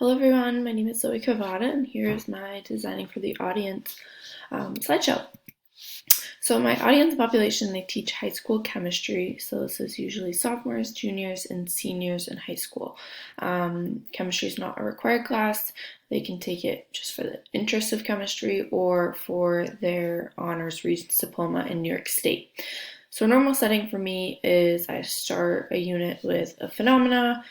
Hello everyone, my name is Cavotta and here is my Designing for the Audience slideshow. So my audience population, they teach high school chemistry, so this is usually sophomores, juniors, and seniors in high school. Chemistry is not a required class. They can take it just for the interest of chemistry or for their honors Regents diploma in New York State. So a normal setting for me is I start a unit with a phenomena,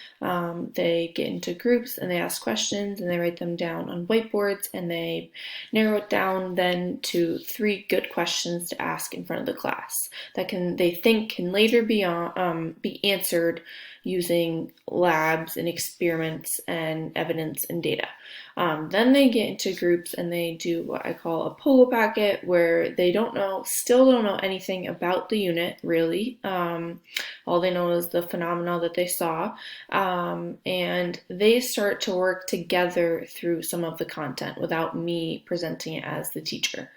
they get into groups and they ask questions and they write them down on whiteboards and they narrow it down then to 3 good questions to ask in front of the class that they think can later be answered using labs and experiments and evidence and data. Then they get into groups and they do what I call a pogo packet where they still don't know anything about the unit really. All they know is the phenomena that they saw, and they start to work together through some of the content without me presenting it as the teacher.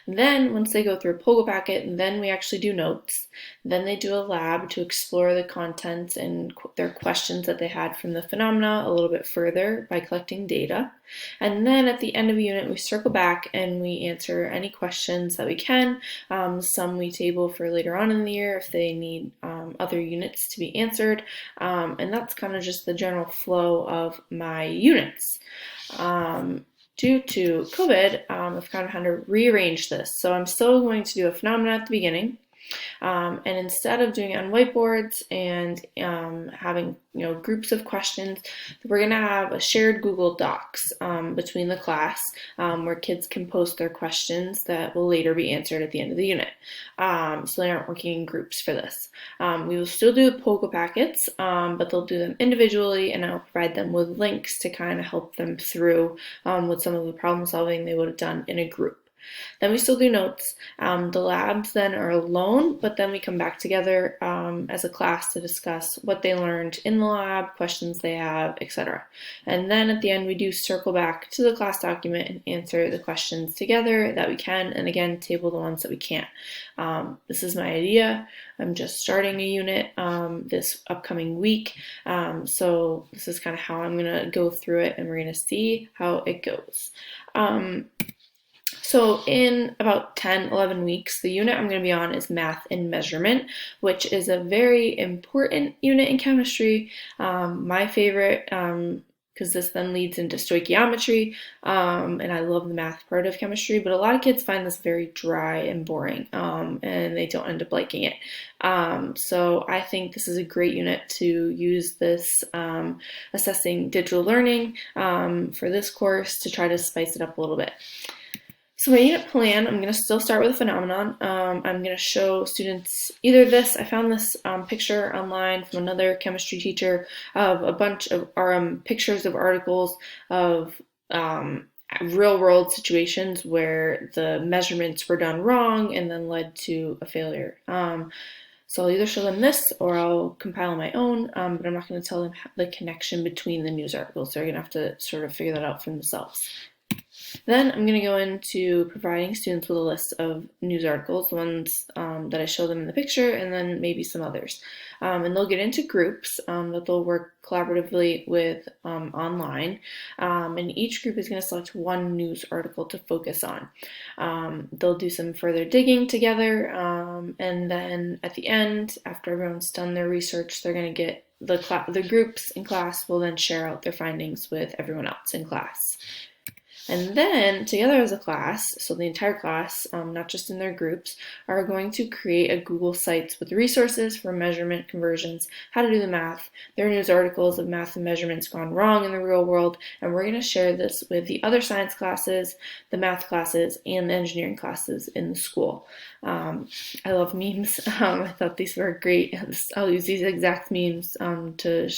Then once they go through a pogo packet, then we actually do notes. Then they do a lab to explore the contents and their questions that they had from the phenomena a little bit further by collecting data. And then at the end of a unit, we circle back and we answer any questions that we can. Some we table for later on in the year if they need other units to be answered. And that's kind of just the general flow of my units. Due to COVID, I've kind of had to rearrange this. So I'm still going to do a phenomena at the beginning. And instead of doing it on whiteboards and having groups of questions, we're going to have a shared Google Docs between the class where kids can post their questions that will later be answered at the end of the unit. So they aren't working in groups for this. We will still do the pogo packets, but they'll do them individually, and I'll provide them with links to kind of help them through with some of the problem solving they would have done in a group. Then we still do notes. The labs then are alone, but then we come back together as a class to discuss what they learned in the lab, questions they have, etc. And then at the end we do circle back to the class document and answer the questions together that we can, and again table the ones that we can't. This is my idea. I'm just starting a unit this upcoming week, so this is kind of how I'm going to go through it, and we're going to see how it goes. So in about 10, 11 weeks, the unit I'm going to be on is math and measurement, which is a very important unit in chemistry. My favorite, because this then leads into stoichiometry, and I love the math part of chemistry, but a lot of kids find this very dry and boring, and they don't end up liking it. So I think this is a great unit to use this assessing digital learning for this course to try to spice it up a little bit. So my unit plan, I'm going to still start with a phenomenon. I'm going to show students either this, I found this picture online from another chemistry teacher of a bunch of pictures of articles of real world situations where the measurements were done wrong and then led to a failure. So I'll either show them this or I'll compile my own, but I'm not going to tell them the connection between the news articles. They're going to have to sort of figure that out for themselves. Then I'm going to go into providing students with a list of news articles, the ones that I show them in the picture, and then maybe some others. And they'll get into groups that they'll work collaboratively with online. And each group is going to select one news article to focus on. They'll do some further digging together, and then at the end, after everyone's done their research, they're going to get the groups in class will then share out their findings with everyone else in class. And then, together as a class, so the entire class, not just in their groups, are going to create a Google Sites with resources for measurement conversions, how to do the math, their news articles of math and measurements gone wrong in the real world, and we're going to share this with the other science classes, the math classes, and the engineering classes in the school. I love memes. I thought these were great. I'll use these exact memes to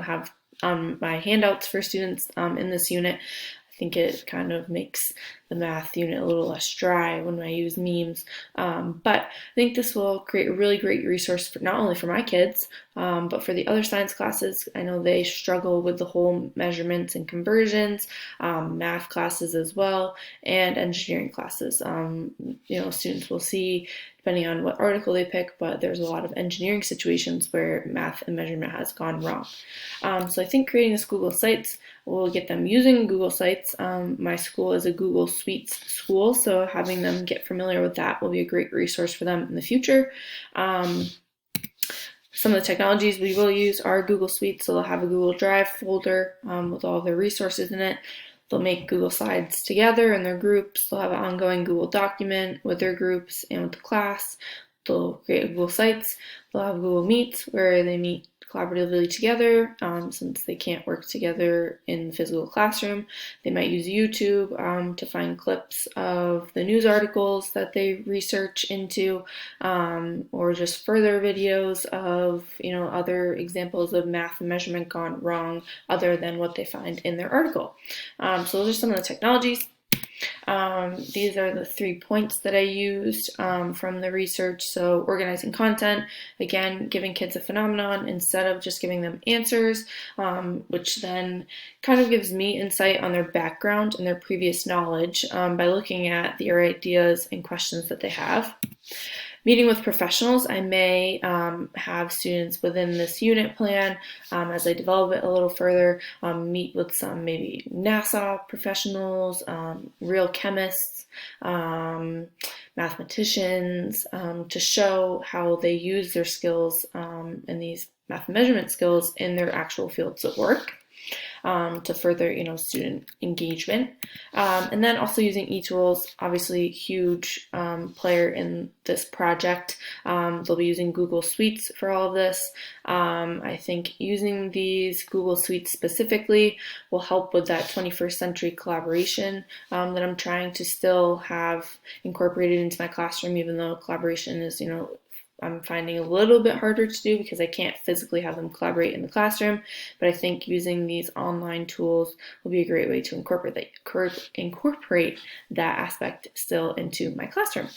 have my handouts for students in this unit. I think it kind of makes the math unit a little less dry when I use memes. But I think this will create a really great resource for not only for my kids, but for the other science classes. I know they struggle with the whole measurements and conversions, math classes as well, and engineering classes. Students will see, depending on what article they pick, but there's a lot of engineering situations where math and measurement has gone wrong. So I think creating this Google Sites will get them using Google Sites. My school is a Google Suites school, so having them get familiar with that will be a great resource for them in the future. Some of the technologies we will use are Google Suites, so they'll have a Google Drive folder with all of their resources in it. They'll make Google Slides together in their groups. They'll have an ongoing Google document with their groups and with the class. They'll create Google Sites. They'll have Google Meets where they meet collaboratively together. Since they can't work together in the physical classroom, they might use YouTube to find clips of the news articles that they research into, or just further videos of other examples of math and measurement gone wrong other than what they find in their article. So those are some of the technologies. These are the 3 points that I used from the research. So organizing content, again, giving kids a phenomenon instead of just giving them answers, which then kind of gives me insight on their background and their previous knowledge by looking at their ideas and questions that they have. Meeting with professionals, I may have students within this unit plan, as I develop it a little further, meet with some maybe NASA professionals, real chemists, mathematicians, to show how they use their skills and these math measurement skills in their actual fields of work. To further, student engagement. And then also using eTools, obviously huge player in this project. They'll be using Google Suites for all of this. I think using these Google Suites specifically will help with that 21st century collaboration that I'm trying to still have incorporated into my classroom, even though collaboration is, I'm finding a little bit harder to do because I can't physically have them collaborate in the classroom, but I think using these online tools will be a great way to incorporate that aspect still into my classroom.